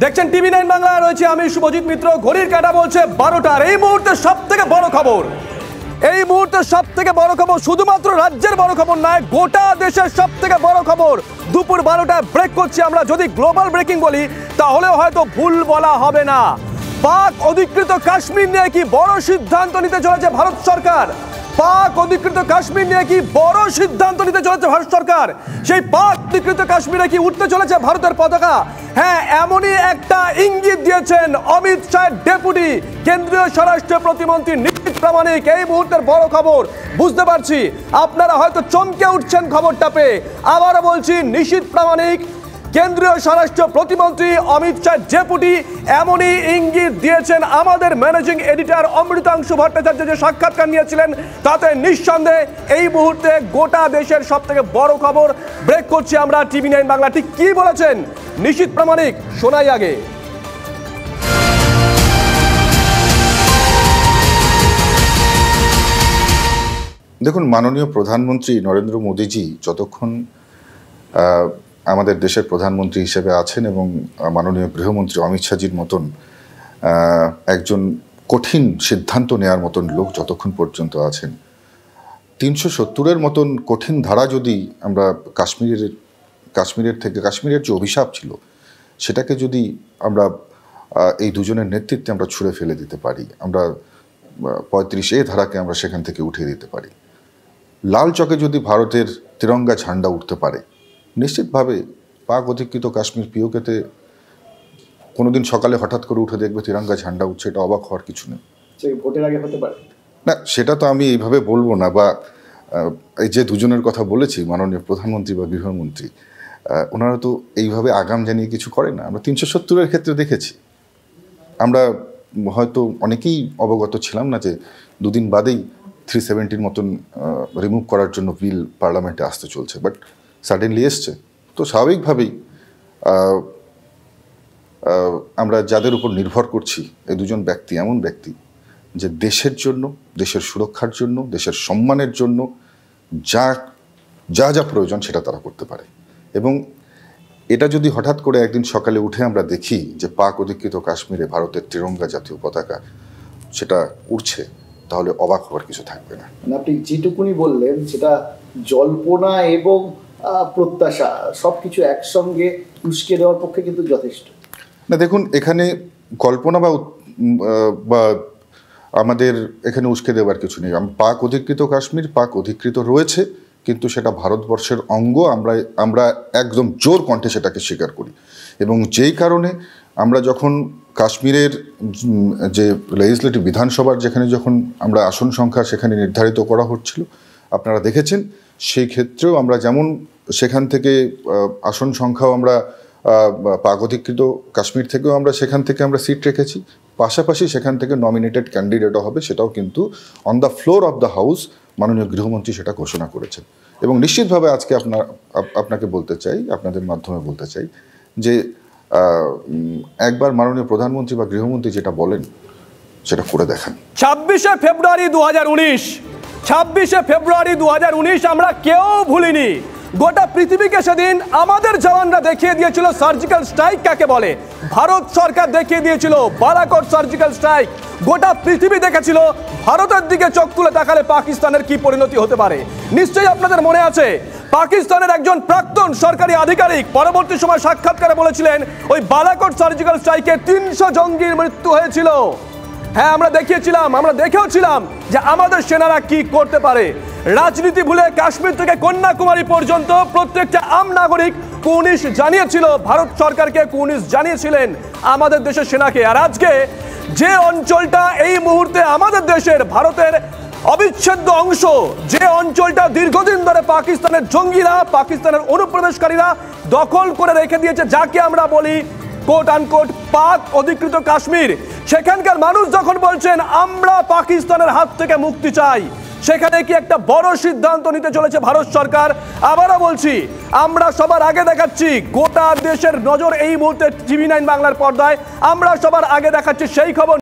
দেখছেন টিভি 9 বাংলা, রয়েছে আমি শুভজিৎ মিত্র। ঘড়ির কাঁটা বলছে 12টার। এই মুহূর্তে সবথেকে বড় খবর, এই মুহূর্তে সবথেকে বড় খবর, শুধুমাত্র রাজ্যের বড় খবর নয়, গোটা দেশের সবথেকে বড় খবর। দুপুর 12টায় ব্রেক করছি আমরা। যদি গ্লোবাল ব্রেকিং বলি তাহলেও হয়তো ভুল বলা হবে না। পাক অধিকৃত কাশ্মীর নিয়ে কি বড় সিদ্ধান্ত নিতে চলেছে ভারত সরকার? পাক অধিকৃত কাশ্মীর নিয়ে কি বড় সিদ্ধান্ত নিতে চলেছে ভারত সরকার? সেই পাক অধিকৃত কাশ্মীরে কি উঠতে চলেছে ভারতের পতাকা? হ্যাঁ, এমনই একটা ইঙ্গিত দিয়েছেন অমিত শাহের ডেপুটি কেন্দ্রীয় স্বরাষ্ট্র প্রতিমন্ত্রী নিশীথ প্রামাণিক। এই মুহূর্তের বড় খবর বুঝতে পারছি, আপনারা হয়তো চমকে উঠছেন খবরটা পেয়ে। আবারও বলছি, নিশীথ প্রামাণিক কেন্দ্রীয় স্বরাষ্ট্র প্রতিমন্ত্রী অমিত শাহ ডেপুটি এমনই ইঙ্গিত দিয়েছেন। আমাদের ম্যানেজিং এডিটর অমৃতাংশু ভট্টাচার্য যে সাক্ষাৎকার নিয়েছিলেন তাতে নিঃসন্দেহে এই মুহূর্তে গোটা দেশের সবথেকে বড় খবর। ব্রেক করছি আমরা টিভি 9 বাংলা। ঠিক কি বলেছেন নিশীথ প্রামাণিক, শোনাই আগে। দেখুন, মাননীয় প্রধানমন্ত্রী নরেন্দ্র মোদীজি যতক্ষণ আমাদের দেশের প্রধানমন্ত্রী হিসেবে আছেন এবং মাননীয় গৃহমন্ত্রী অমিত শাহজির মতন একজন কঠিন সিদ্ধান্ত নেওয়ার মতন লোক যতক্ষণ পর্যন্ত আছেন, 370-এর মতন কঠিন ধারা যদি আমরা কাশ্মীরের যে অভিশাপ ছিল সেটাকে যদি আমরা এই দুজনের নেতৃত্বে আমরা ছুঁড়ে ফেলে দিতে পারি, আমরা 35A ধারাকে আমরা সেখান থেকে উঠিয়ে দিতে পারি, লাল চকে যদি ভারতের তিরঙ্গা ঝান্ডা উঠতে পারে, নিশ্চিতভাবে পাক অধিকৃত কাশ্মীর পিওকেতে কোনোদিন সকালে হঠাৎ করে উঠে দেখবে তিরঙ্গা ঝান্ডা উঠছে, এটা অবাক হওয়ার কিছু নেই। ভোটের আগে হতে পারে না, সেটা তো আমি এইভাবে বলবো না। বা এই যে দুজনের কথা বলেছি, মাননীয় প্রধানমন্ত্রী বা গৃহমন্ত্রী, ওনারা তো এইভাবে আগাম জানিয়ে কিছু করে না। আমরা 370-এর ক্ষেত্রে দেখেছি। আমরা হয়তো অনেকেই অবগত ছিলাম না যে দুদিন বাদেই 370-র মতন রিমুভ করার জন্য বিল পার্লামেন্টে আসতে চলছে, বাট সাডেনলি এসছে। তো স্বাভাবিকভাবেই আমরা যাদের উপর নির্ভর করছি, এই দুজন ব্যক্তি এমন ব্যক্তি যে দেশের জন্য, দেশের সুরক্ষার জন্য, দেশের সম্মানের জন্য যা যা যা প্রয়োজন সেটা তারা করতে পারে। এবং এটা যদি হঠাৎ করে একদিন সকালে উঠে আমরা দেখি যে পাক অধিকৃত কাশ্মীরে ভারতের তিরঙ্গা জাতীয় পতাকা সেটা উড়ছে, তাহলে অবাক হওয়ার কিছু থাকবে না। আপনি যেটুকুনি বললেন সেটা জল্পনা এবং প্রত্যাশা সবকিছু একসঙ্গে উস্কে দেওয়ার পক্ষে কিন্তু যথেষ্ট না। দেখুন, এখানে কল্পনা বা আমাদের এখানে উস্কে দেওয়ার কিছু নেই। পাক অধিকৃত কাশ্মীর পাক অধিকৃত রয়েছে, কিন্তু সেটা ভারতবর্ষের অঙ্গ। আমরা একদম জোর কণ্ঠে সেটাকে স্বীকার করি। এবং যেই কারণে আমরা যখন কাশ্মীরের যে লেজিসলেটিভ বিধানসভার যেখানে যখন আমরা আসন সংখ্যা সেখানে নির্ধারিত করা হচ্ছিল, আপনারা দেখেছেন সেই ক্ষেত্রেও আমরা যেমন সেখান থেকে আসন সংখ্যাও আমরা পাক অধিকৃত কাশ্মীর থেকেও আমরা সেখান থেকে আমরা সিট রেখেছি, পাশাপাশি সেখান থেকে নমিনেটেড ক্যান্ডিডেটও হবে, সেটাও কিন্তু on the floor of the house মাননীয় গৃহমন্ত্রী সেটা ঘোষণা করেছেন। এবং নিশ্চিতভাবে আজকে আপনাকে বলতে চাই, আপনাদের মাধ্যমে বলতে চাই যে একবার মাননীয় প্রধানমন্ত্রী বা গৃহমন্ত্রী যেটা বলেন সেটা করে দেখান। 26শে ফেব্রুয়ারি 2019 আমরা কেউ ভুলিনি। গোটা পৃথিবীকে সেদিন আমাদের জওয়ানরা দেখিয়ে দিয়েছিল সার্জিক্যাল স্ট্রাইক কাকে বলে। ভারত সরকার দেখিয়ে দিয়েছিল বালাকোট সার্জিক্যাল স্ট্রাইক। গোটা পৃথিবী দেখেছিল ভারতের দিকে চোখ তুলে তাকালে পাকিস্তানের কি পরিণতি হতে পারে। নিশ্চয়ই আপনাদের মনে আছে, পাকিস্তানের একজন প্রাক্তন সরকারি আধিকারিক পরবর্তী সময় সাক্ষাৎকারে বলেছিলেন ওই বালাকোট সার্জিক্যাল স্ট্রাইকে 300 জঙ্গির মৃত্যু হয়েছিল। হ্যাঁ, আমরা দেখেওছিলাম যে আমাদের সেনারা কি করতে পারে। রাজনীতি ভুলে কাশ্মীর থেকে কন্যাকুমারী পর্যন্ত প্রত্যেকটা আম নাগরিক কুর্নিশ জানিয়েছিল ভারত সরকারকে, কুর্নিশ জানিয়েছিলেন আমাদের দেশের সেনাকে। আর আজকে যে অঞ্চলটা এই মুহূর্তে আমাদের দেশের ভারতের অবিচ্ছেদ্য অংশ, যে অঞ্চলটা দীর্ঘদিন ধরে পাকিস্তানের জঙ্গিরা, পাকিস্তানের অনুপ্রবেশকারীরা দখল করে রেখে দিয়েছে, যাকে আমরা বলি কোট আনকোট পাক অধিকৃত কাশ্মীর, সেখানকার মানুষ যখন বলছেন আমরা পাকিস্তানের হাত থেকে মুক্তি চাই, সেখানে কি একটা বড় সিদ্ধান্ত নিতে চলেছে ভারত সরকার। আবারও বলছি, আমরা সবার আগে দেখাচ্ছি, গোটা দেশের নজর এই মুহূর্তে টিভি 9 বাংলার পর্দায়, আমরা সবার আগে দেখাচ্ছি সেই খবর।